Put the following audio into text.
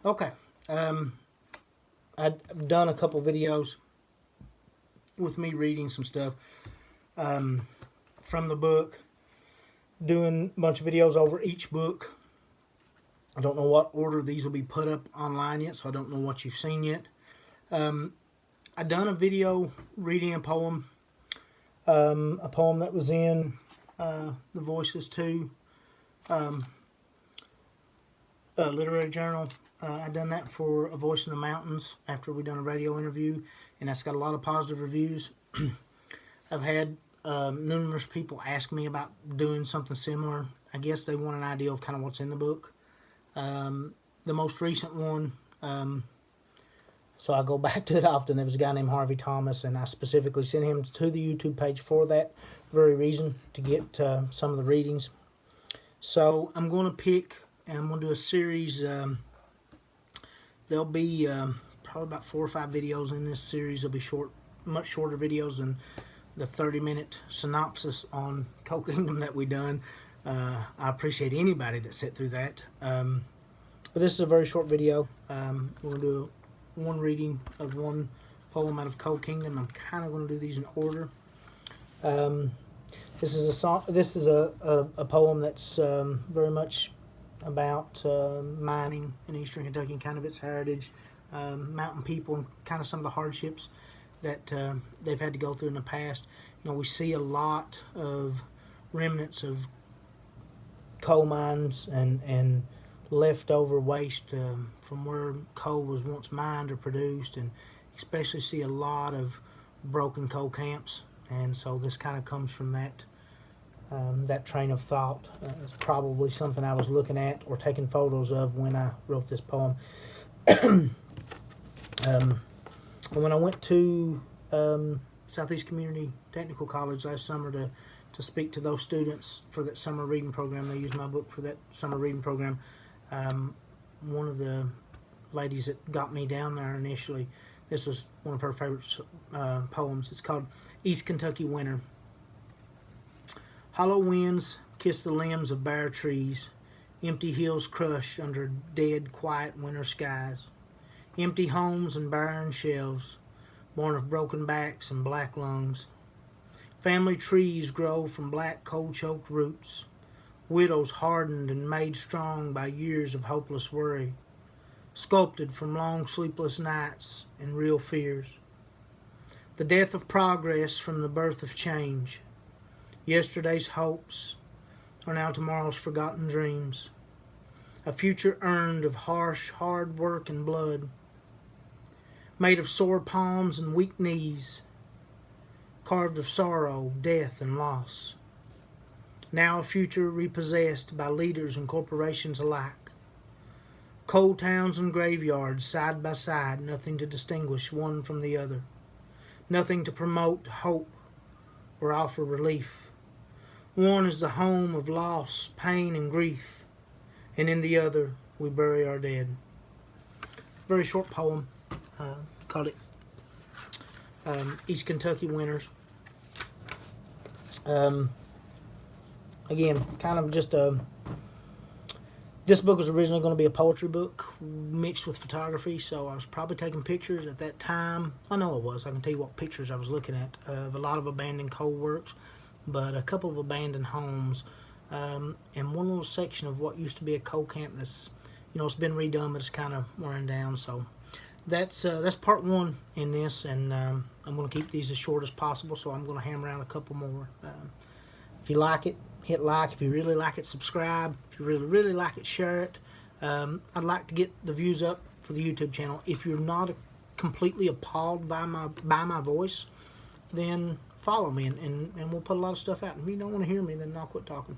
Okay, I've done a couple videos with me reading some stuff from the book, doing a bunch of videos over each book. I don't know what order these will be put up online yet, so I don't know what you've seen yet. I done a video reading a poem that was in the Voices 2 literary journal. I done that for A Voice in the Mountains after we done a radio interview, and that's got a lot of positive reviews. I've had numerous people ask me about doing something similar. I guess they want an idea of kind of what's in the book. The most recent one, so I go back to it often, there was a guy named Harvey Thomas, and I specifically sent him to the YouTube page for that very reason, to get some of the readings. So I'm going to pick, and I'm going to do a series. There'll be probably about 4 or 5 videos in this series. They'll be short, much shorter videos than the 30-minute synopsis on Coal Kingdom that we done. I appreciate anybody that sat through that. But this is a very short video. We're going to do one reading of one poem out of Coal Kingdom. I'm kind of going to do these in order. This is a poem that's very much about mining in eastern Kentucky and kind of its heritage, mountain people, and kind of some of the hardships that they've had to go through in the past. You know, we see a lot of remnants of coal mines and leftover waste from where coal was once mined or produced, and especially see a lot of broken coal camps. And so this kind of comes from that train of thought. It's probably something I was looking at or taking photos of when I wrote this poem. When I went to Southeast Community Technical College last summer to speak to those students for that summer reading program, they used my book for that summer reading program. One of the ladies that got me down there initially, this was one of her favorite poems. It's called East Kentucky Winter. Hollow winds kiss the limbs of bare trees. Empty hills crush under dead, quiet winter skies. Empty homes and barren shelves, born of broken backs and black lungs. Family trees grow from black, cold-choked roots. Widows hardened and made strong by years of hopeless worry. Sculpted from long sleepless nights and real fears. The death of progress from the birth of change. Yesterday's hopes are now tomorrow's forgotten dreams. A future earned of harsh, hard work and blood. Made of sore palms and weak knees. Carved of sorrow, death, and loss. Now a future repossessed by leaders and corporations alike. Coal towns and graveyards side by side, nothing to distinguish one from the other. Nothing to promote hope or offer relief. One is the home of loss, pain, and grief, and in the other we bury our dead. Very short poem. Called it East Kentucky Winters. Again, kind of just this book was originally going to be a poetry book mixed with photography, so I was probably taking pictures at that time. I know I was. I can tell you what pictures I was looking at of a lot of abandoned coal works, but a couple of abandoned homes, and one little section of what used to be a coal camp that's, you know, it's been redone, but it's kind of wearing down. So that's part one in this, and I'm going to keep these as short as possible, so I'm going to hammer out a couple more. If you like it, hit like. If you really like it, subscribe. If you really like it, share it. I'd like to get the views up for the YouTube channel. If you're not completely appalled by my voice, then follow me, and we'll put a lot of stuff out. And if you don't want to hear me, then I'll quit talking.